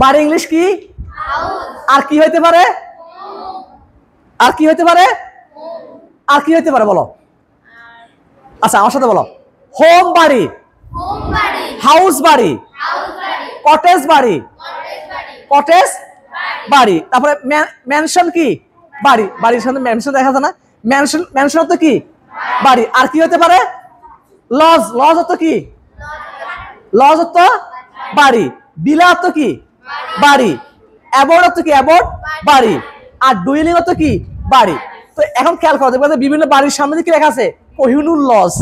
বাড়ি ইংলিশ কি? আর কি হইতে পারে? আর কি হইতে পারে? আর কি হইতে পারে বলো? আচ্ছা আমার সাথে বলো। হোম বাড়ি, হাউস বাড়ি, কটেজ বাড়ি, কটেজ বাড়ি। তারপরে ম্যানশন কি? বাড়ি। বাড়ির সাথে ম্যানশন দেখা যায় না? ম্যানশন, ম্যানশন অর্থ কি? বাড়ি। আর কি হতে পারে? লজ, লজ অর্থ কি? লজ অর্থ বাড়ি। বিলা অর্থ কি? বাড়ি। অ্যাবোর্ড অর্থ কি? অ্যাবোর্ড বাড়ি। আর ডুইলিং অর্থ কি? বাড়ি। তো এখন খেয়াল করো, দেখবে বিভিন্ন বাড়ির সামনে কি লেখা আছে? Kohinoor lodge,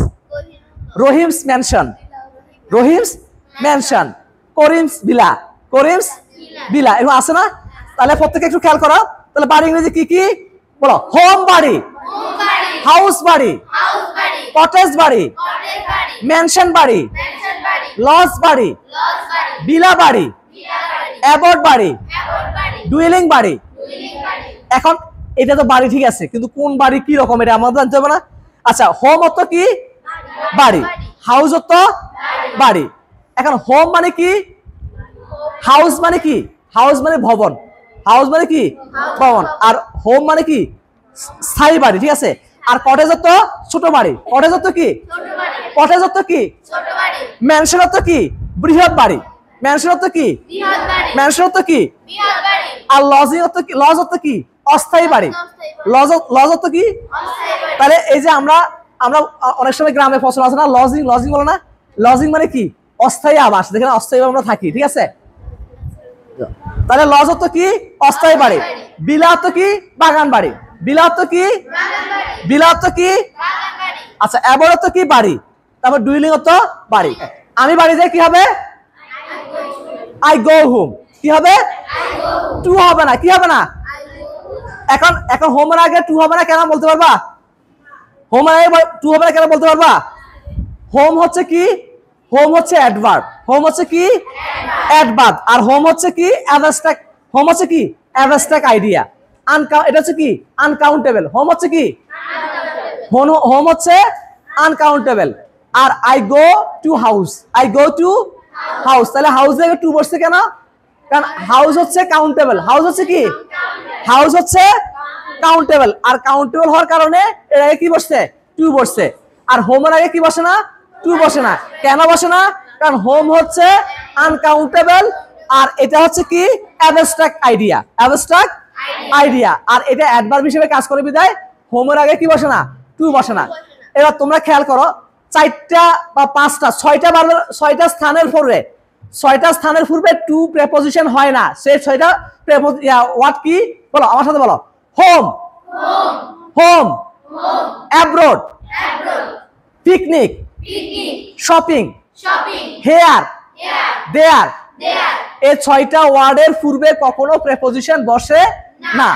Rahim's mansion, Rahim's mansion, Karim's villa, Karim's villa, এরকম আছে না? তাহলে প্রত্যেকে একটু খেয়াল করো। তাহলে বাড়ি ইংরেজি কি কি বলো? হোম বাড়ি, হাউস বাড়ি, কটেজ বাড়ি, ম্যানশন বাড়ি, লজ বাড়ি, ভিলা বাড়ি, অ্যাবোর্ড বাড়ি, ডুয়েলিং বাড়ি। এখন এটা তো বাড়ি ঠিক আছে, কিন্তু কোন বাড়ি কি রকম এটা আমাদের জানতে হবে না? আচ্ছা, হোম অর্থ কি? বাড়ি। হাউস অর্থ বাড়ি। এখন হোম মানে কি? হাউস মানে কি? হাউস মানে ভবন, হাউস মানে কি? ভবন। আর হোম মানে কি? স্থায়ী বাড়ি, ঠিক আছে। আর কটেজ অর্থ ছোট বাড়ি, কটেজ অর্থ কি? কটেজ অর্থ কি? ম্যানশন অর্থ কি? বৃহৎ বাড়ি। ম্যানশন অর্থ কি? ম্যানশন অর্থ কি? আর লজিং অর্থ কি? লজ অর্থ কি? অস্থায়ী বাড়ি। লজ, লজ অর্থ কি? তাহলে এই যে আমরা আমরা অনেক সময় গ্রামে ফসল আছে না, লজিং, লজিং বলো না? লজিং মানে কি? অস্থায়ী আবাস, যেখানে অস্থায়ী আমরা থাকি, ঠিক আছে। তাহলে লজ অর্থ কি? অস্থায়ী বাড়ি। বিলা অর্থ কি? বাগান বাড়ি। বিলা অর্থ কি? বিলা অর্থ কি? আচ্ছা, অ্যাবোর্ড অর্থ কি? বাড়ি। তারপর ডুইলিং অর্থ বাড়ি। আমি বাড়ি যাই কি হবে? I go home. কি হবে? টু হবে না, কি হবে না? এখন এখন হোমের আগে টু হবে না কেন বলতে পারবা? হোমের আগে টু হবে না কেন বলতে পারবা? হোম হচ্ছে কি? হোম হচ্ছে অ্যাডভার্ব। হোম হচ্ছে কি? অ্যাডভার্ব। আর হোম হচ্ছে কি? অ্যাবস্ট্রাক্ট। হোম হচ্ছে কি? Abstract idea. এটা হচ্ছে কি? আনকাউন্টেবল। হোম হচ্ছে কি? হোম হচ্ছে আনকাউন্টেবল। আর I go to house, I go to house. তাহলে হাউস থেকে টু বসছে কেন? কারণ হাউস হচ্ছে কাউন্টেবল। হাউস হচ্ছে কি? হাউস হচ্ছে কাউন্টেবল। আর কাউন্টেবল হওয়ার কারণে এর আগে কি বসছে? টু বসছে। আর হোমের আগে কি বসে না? টু বসে না। কেন বসে না? কারণ হোম হচ্ছে আনকাউন্টেবল, আর এটা হচ্ছে কি? Abstract idea, abstract idea. আর এটা অ্যাডভার্ব হিসেবে কাজ করে বিদায় হোমের আগে কি বসে না? টু বসে না। এবার তোমরা খেয়াল করো, চারটা বা পাঁচটা, ছয়টা স্থানের পূর্বে, ছয়টা স্থানের পূর্বে টু প্রেপোজিশন হয় না। সেই ছয়টা ওয়ার্ড কি বলো? আমার সাথে বলো। Home, home, abroad, picnic, shopping, here, there. এই ছয়টা ওয়ার্ডের পূর্বে কখনো প্রেপোজিশন বসে না।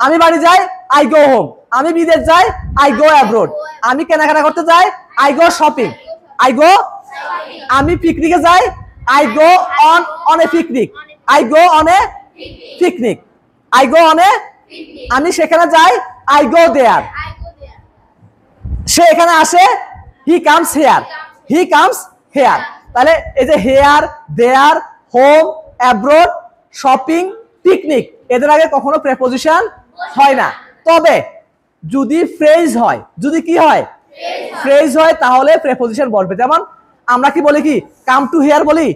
আমি বাড়ি যাই, আই গো হোম। আমি বিদেশ যাই, আই গো অ্যাব্রোড। আমি কেনাকাটা করতে যাই, I go shopping, I go. আমি পিকনিকে যাই, I go on a picnic, I go on a picnic, I go on a. আমি সেখানে যাই, আই গো দেয়ার। সে এখানে আসে, he comes hair, he comes hair. তাহলে এই যে হেয়ার, দেয়ার, হোম, অ্যাব্রোড, শপিং, পিকনিক, এদের আগে কখনো প্রেপোজিশন হয় না। তবে যদি ফ্রেজ হয়, যদি কি হয়? ফ্রেজ হয়, তাহলে প্রেপোজিশন বসবে। যেমন আমরা কি বলি? কি কাম টু হিয়ার বলি,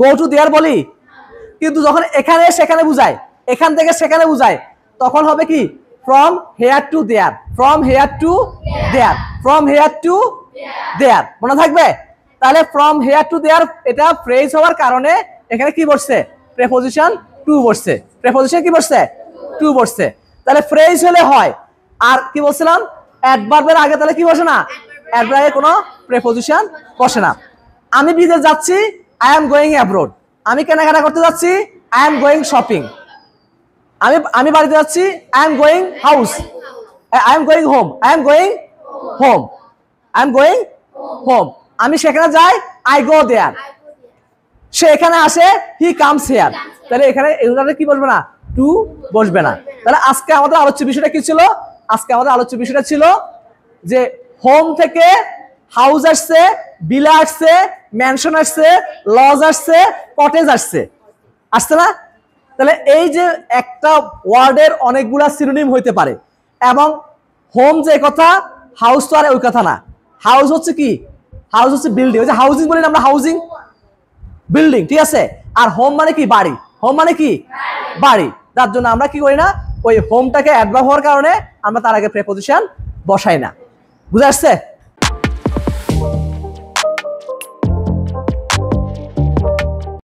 গো টু দেয়ার বলি। কিন্তু যখন এখানে সেখানে বুঝায়, এখান থেকে সেখানে বুঝায়, তখন হবে কি? From here to their, from here to their, from here to their. মনে থাকবে? তাহলে ফ্রম হেয়ার টু দেয়ার এটা ফ্রেজ হওয়ার কারণে এখানে কি বসছে? প্রেপোজিশন টু বসছে। প্রেপোজিশন কি বসছে? টু বসছে। তাহলে ফ্রেজ হলে হয়। আর কি বলছিলাম? অ্যাডভার্বের আগে তাহলে কি বসে না? অ্যাডভার্বের আগে কোনো প্রেপোজিশন বসে না। আমি বিদেশ যাচ্ছি, আই এম গোয়িং অ্যাব্রোড। আমি কেনাকাটা করতে যাচ্ছি, আই এম গোয়িং শপিং। আমি বাড়িতে যাচ্ছি, I am going house, I am going home, I am going home, I am going home. আমি সেখানে যাই, আই গো দেয়ার। সে এখানে আসে, হি কামস হেয়ার। তাহলে এখানে এগুলোতে কি বসবে না? টু বসবে না। তাহলে আজকে আমাদের আলোচ্য বিষয়টা কি ছিল? আজকে আমাদের আলোচ্য বিষয়টা ছিল যে হোম থেকে হাউস আসছে, বিলা আসছে, ম্যানশন আসছে, লজ আসছে, কটেজ আসছে। আসছে না? তাহলে এই যে একটা ওয়ার্ডের অনেকগুলা সিনোনিম হইতে পারে, এবং হোম যে কথা, হাউস তো আর ওই কথা না। হাউস হচ্ছে কি? হাউস হচ্ছে বিল্ডিং। ওই যে হাউজিং বলি না আমরা, হাউজিং বিল্ডিং, ঠিক আছে? আর হোম মানে কি? বাড়ি। হোম মানে কি? বাড়ি। তার জন্য আমরা কি করি না, ওই হোমটাকে অ্যাডভার্ব হওয়ার কারণে আমরা তার আগে প্রেপোজিশন বসাই না। বুঝে আসছে?